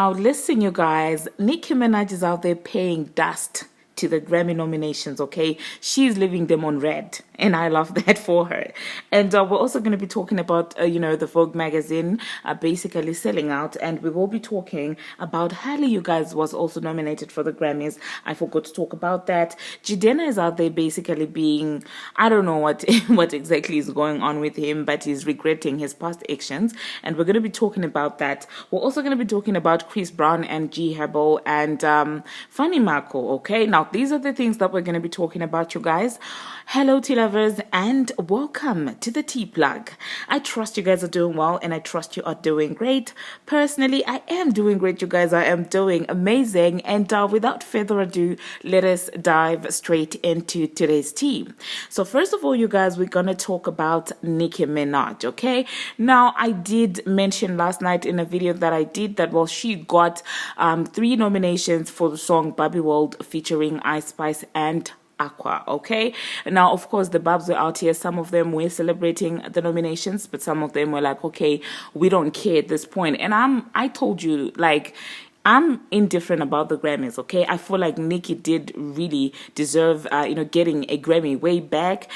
Now, listen, you guys, Nicki Minaj is out there paying dust to the Grammy nominations, okay? She's leaving them on red, and I love that for her. And we're also going to be talking about, the Vogue magazine basically selling out, and we will be talking about Halle, you guys, was also nominated for the Grammys. I forgot to talk about that. Jidenna is out there basically being, I don't know what what exactly is going on with him, but he's regretting his past actions, and we're going to be talking about that. We're also going to be talking about Brown and G Herbo and Funny Marco, okay? Now, these are the things that we're going to be talking about, you guys. Hello, tea lovers, and welcome to the Tea Plug. I trust you guys are doing well, and I trust you are doing great. Personally, I am doing great, you guys. I am doing amazing. And without further ado, let us dive straight into today's tea. So first of all, you guys, we're going to talk about Nicki Minaj, okay? Now, I did mention last night in a video that I did that, well, she got 3 nominations for the song Barbie World featuring Ice Spice and Aqua, okay? Now, of course, the Barbz were out here. Some of them were celebrating the nominations, but some of them were like, okay, we don't care at this point. And I told you, like, I'm indifferent about the Grammys, okay? I feel like Nicki did really deserve, getting a Grammy way back.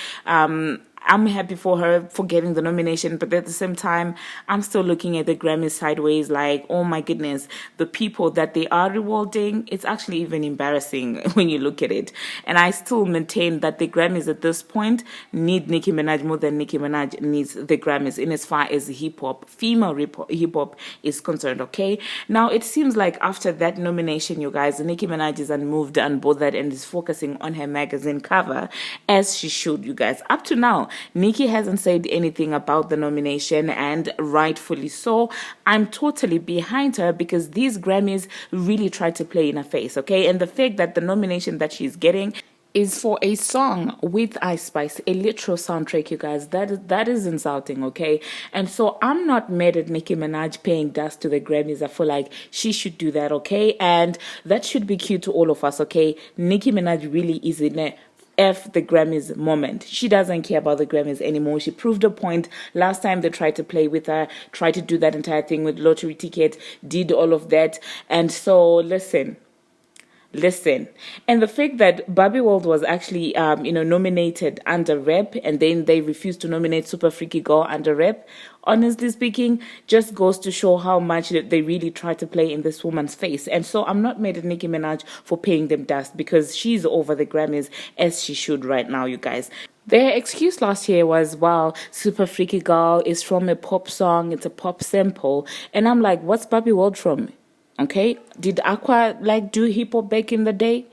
I'm happy for her for getting the nomination, but at the same time, I'm still looking at the Grammys sideways like, oh my goodness, the people that they are rewarding, it's actually even embarrassing when you look at it. And I still maintain that the Grammys at this point need Nicki Minaj more than Nicki Minaj needs the Grammys in as far as hip-hop, female hip-hop is concerned, okay? Now, it seems like after that nomination, you guys, Nicki Minaj is unmoved, unbothered, and is focusing on her magazine cover, as she should, you guys. Up to now, Nicki hasn't said anything about the nomination, and rightfully so. I'm totally behind her because these Grammys really try to play in her face, okay? And the fact that the nomination that she's getting is for a song with Ice Spice, a literal soundtrack, you guys. That is insulting, okay? And so I'm not mad at Nicki Minaj paying dust to the Grammys. I feel like she should do that, okay? And that should be cute to all of us, okay? Nicki Minaj really is in a F the Grammys moment. She doesn't care about the Grammys anymore. She proved a point last time they tried to play with her, tried to do that entire thing with lottery ticket, did all of that. And so listen. And the fact that Barbie World was actually nominated under rep, and then they refused to nominate Super Freaky Girl under rep, honestly speaking, just goes to show how much they really try to play in this woman's face. And so I'm not mad at Nicki Minaj for paying them dust because she's over the Grammys, as she should right now, you guys. Their excuse last year was, well, Super Freaky Girl is from a pop song, it's a pop sample. And I'm like, what's Barbie World from? Okay, did Aqua do hip hop back in the day?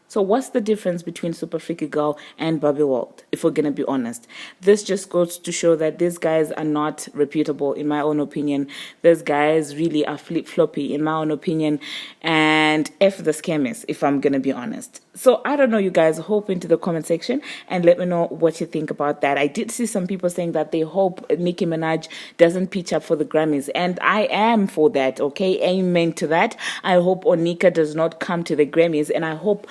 So what's the difference between Super Freaky Girl and Barbie World, if we're going to be honest? This just goes to show that these guys are not reputable, in my own opinion. These guys really are flip-floppy, in my own opinion. And F the scammers, if I'm going to be honest. So I don't know, you guys. Hope into the comment section and let me know what you think about that. I did see some people saying that they hope Nicki Minaj doesn't pitch up for the Grammys. And I am for that, okay? Amen to that. I hope Onika does not come to the Grammys. And I hope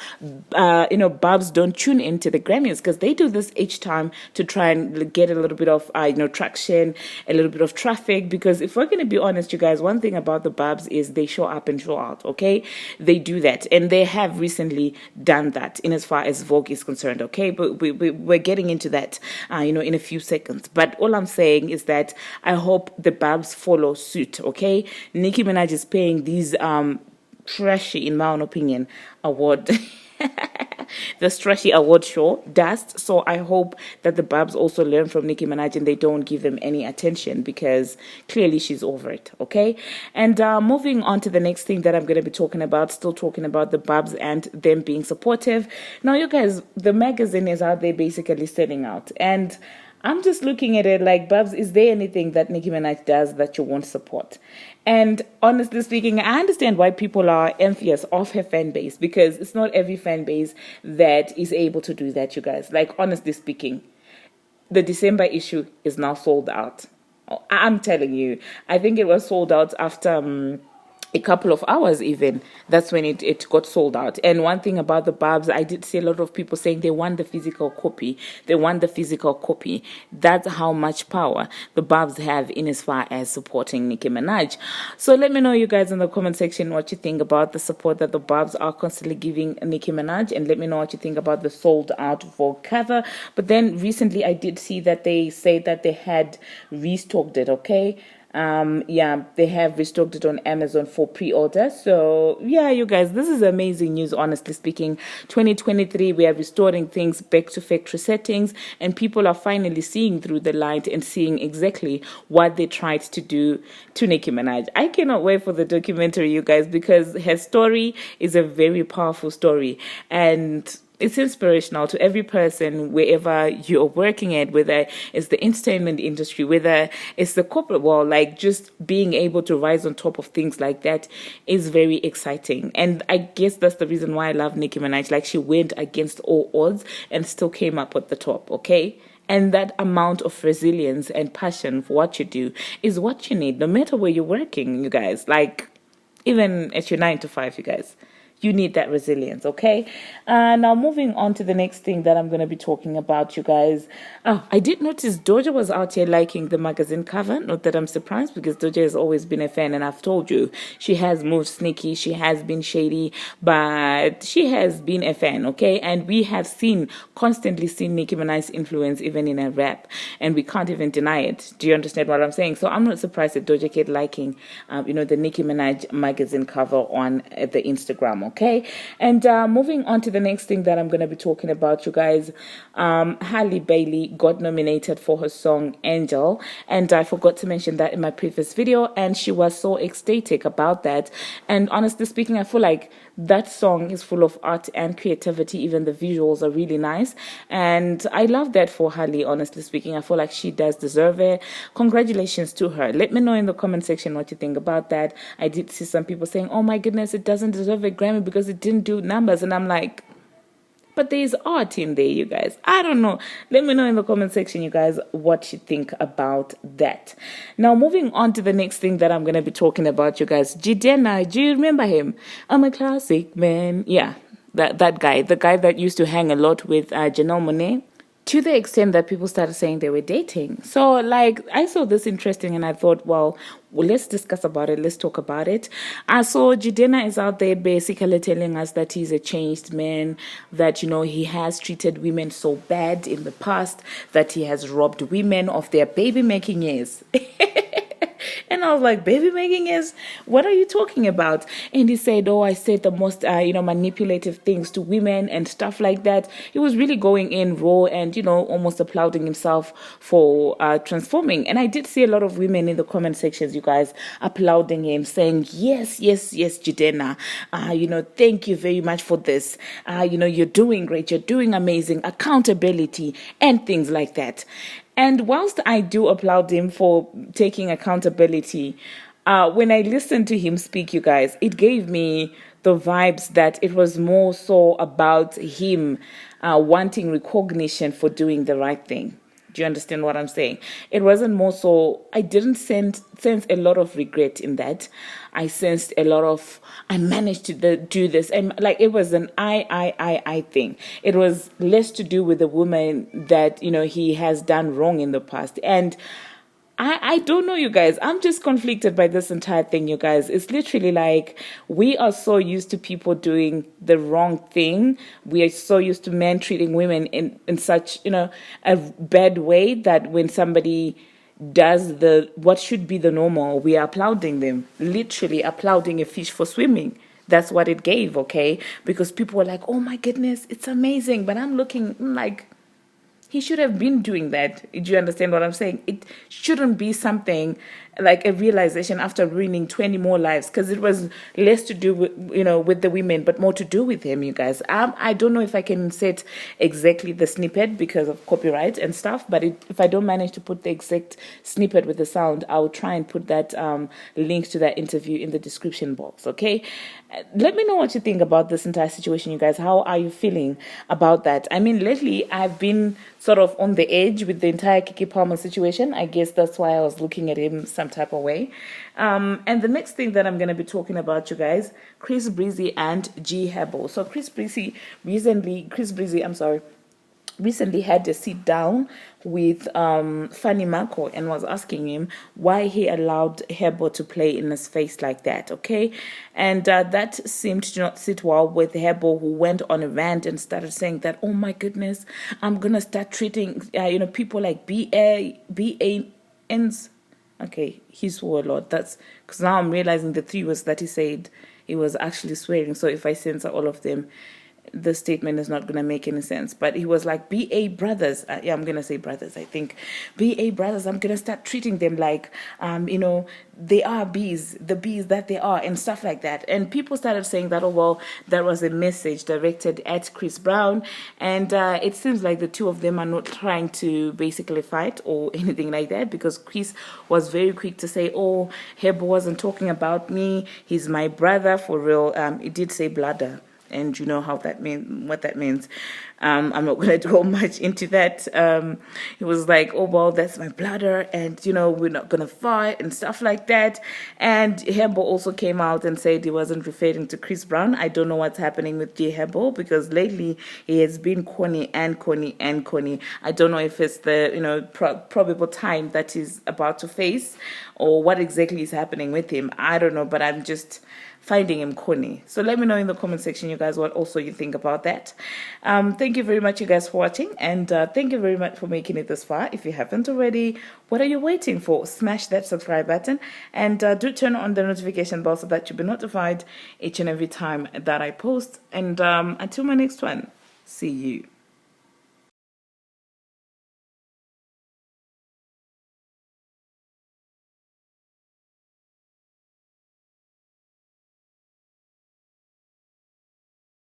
Barbz don't tune into the Grammys, because they do this each time to try and get a little bit of traction, a little bit of traffic. Because if we're going to be honest, you guys, one thing about the Barbz is they show up and show out, okay? They do that, and they have recently done that in as far as Vogue is concerned, okay? But we're getting into that in a few seconds. But all I'm saying is that I hope the Barbz follow suit, okay? Nicki Minaj is paying these trashy, in my own opinion, award this trashy award show dust. So I hope that the Barbz also learn from Nicki Minaj and they don't give them any attention, because clearly she's over it, okay? And moving on to the next thing that I'm going to be talking about, still talking about the Barbz and them being supportive. Now, you guys, the magazine is out there basically selling out, and I'm just looking at it like, Barbz, is there anything that Nicki Minaj does that you won't support? And honestly speaking, I understand why people are envious of her fan base, because it's not every fan base that is able to do that, you guys. Like, honestly speaking, the December issue is now sold out. I'm telling you, I think it was sold out after a couple of hours even, that's when it got sold out. And one thing about the Barbz, I did see a lot of people saying they want the physical copy. They want the physical copy. That's how much power the Barbz have in as far as supporting Nicki Minaj. So let me know, you guys, in the comment section what you think about the support that the Barbz are constantly giving Nicki Minaj, and let me know what you think about the sold out Vogue cover. But then recently I did see that they say that they had restocked it, okay? Yeah, they have restocked it on Amazon for pre-order. So yeah, you guys, this is amazing news, honestly speaking. 2023, we are restoring things back to factory settings, and people are finally seeing through the light and seeing exactly what they tried to do to Nicki Minaj. I cannot wait for the documentary, you guys, because her story is a very powerful story, and it's inspirational to every person wherever you're working at, whether it's the entertainment industry, whether it's the corporate world. Like, just being able to rise on top of things like that is very exciting. And I guess that's the reason why I love Nicki Minaj. Like, she went against all odds and still came up at the top, okay? And that amount of resilience and passion for what you do is what you need, no matter where you're working, you guys. Like, even at your 9 to 5, you guys. You need that resilience, okay? Now, moving on to the next thing that I'm going to be talking about, you guys. Oh, I did notice Doja was out here liking the magazine cover. Not that I'm surprised, because Doja has always been a fan, and I've told you, she has moved sneaky, she has been shady, but she has been a fan, okay? And we have constantly seen Nicki Minaj's influence even in her rap, and we can't even deny it. Do you understand what I'm saying? So I'm not surprised that Doja Cat liking, the Nicki Minaj magazine cover on the Instagram, okay? And moving on to the next thing that I'm going to be talking about, you guys. Halle Bailey got nominated for her song Angel, and I forgot to mention that in my previous video, and she was so ecstatic about that. And honestly speaking, I feel like that song is full of art and creativity. Even the visuals are really nice, and I love that for Halle. Honestly speaking, I feel like she does deserve it. Congratulations to her. Let me know in the comment section what you think about that. I did see some people saying, oh my goodness, it doesn't deserve a Grammy because it didn't do numbers, and I'm like, but there's art in there, you guys. I don't know. Let me know in the comment section, you guys, what you think about that. Now, moving on to the next thing that I'm going to be talking about, you guys. Jidenna, do you remember him? I'm a classic man. Yeah, that guy. The guy that used to hang a lot with Janelle Monáe. To the extent that people started saying they were dating. So, like, I saw this interesting, and I thought, well, let's discuss about it. Let's talk about it. So Jidenna is out there basically telling us that he's a changed man, that, he has treated women so bad in the past, that he has robbed women of their baby-making years. And I was like, baby making is, what are you talking about? And he said, I said the most, manipulative things to women and stuff like that. He was really going in raw and, almost applauding himself for transforming. And I did see a lot of women in the comment sections, you guys, applauding him, saying, yes, Jidenna. Thank you very much for this. You're doing great. You're doing amazing. Accountability and things like that. And whilst I do applaud him for taking accountability, when I listened to him speak, you guys, it gave me the vibes that it was more so about him wanting recognition for doing the right thing. Do you understand what I'm saying? It wasn't more so, I didn't sense a lot of regret in that. I sensed a lot of, I managed to do this. And like, it was an I thing. It was less to do with the woman that, he has done wrong in the past. And I don't know, you guys. I'm just conflicted by this entire thing, you guys. It's literally like, we are so used to people doing the wrong thing. We are so used to men treating women in such, a bad way, that when somebody does what should be the normal, we are applauding them. Literally applauding a fish for swimming. That's what it gave, okay? Because people were like, oh my goodness, it's amazing. But I'm looking like, he should have been doing that. Do you understand what I'm saying? It shouldn't be something like a realization after ruining 20 more lives, because it was less to do with, with the women, but more to do with him, you guys. I don't know if I can set exactly the snippet because of copyright and stuff, but if I don't manage to put the exact snippet with the sound, I will try and put that link to that interview in the description box, okay? Let me know what you think about this entire situation, you guys. How are you feeling about that? I mean, lately, I've been sort of on the edge with the entire Keke Palmer situation. I guess that's why I was looking at him some type of way. And the next thing that I'm going to be talking about, you guys, Chris Breezy and G Herbo. So Chris Breezy recently had a sit down with Fanny Marco and was asking him why he allowed Herbo to play in his face like that, okay? And that seemed to not sit well with Herbo, who went on a rant and started saying that, oh my goodness, I'm gonna start treating people like BANs. Okay, he swore a lot. That's because now I'm realizing the 3 words that he said, he was actually swearing. So if I censor all of them, the statement is not going to make any sense. But he was like, BA brothers, I'm going to say brothers, I think. BA brothers, I'm going to start treating them like, they are bees, the bees that they are, and stuff like that. And people started saying that, oh, well, that was a message directed at Chris Brown. And it seems like the two of them are not trying to basically fight or anything like that, because Chris was very quick to say, oh, Herbo wasn't talking about me. He's my brother for real. He did say bladder. And you know how that means, what that means. I'm not going to go much into that. He was like, oh, well, that's my bladder, and, we're not going to fight and stuff like that. And Herbo also came out and said he wasn't referring to Chris Brown. I don't know what's happening with G Herbo, because lately he has been corny. I don't know if it's the, probable time that he's about to face, or what exactly is happening with him. I don't know, but I'm just finding him corny. So let me know in the comment section, you guys, what also you think about that. Thank you very much, you guys, for watching, and thank you very much for making it this far. If you haven't already, what are you waiting for? Smash that subscribe button, and do turn on the notification bell so that you'll be notified each and every time that I post. And until my next one, see you.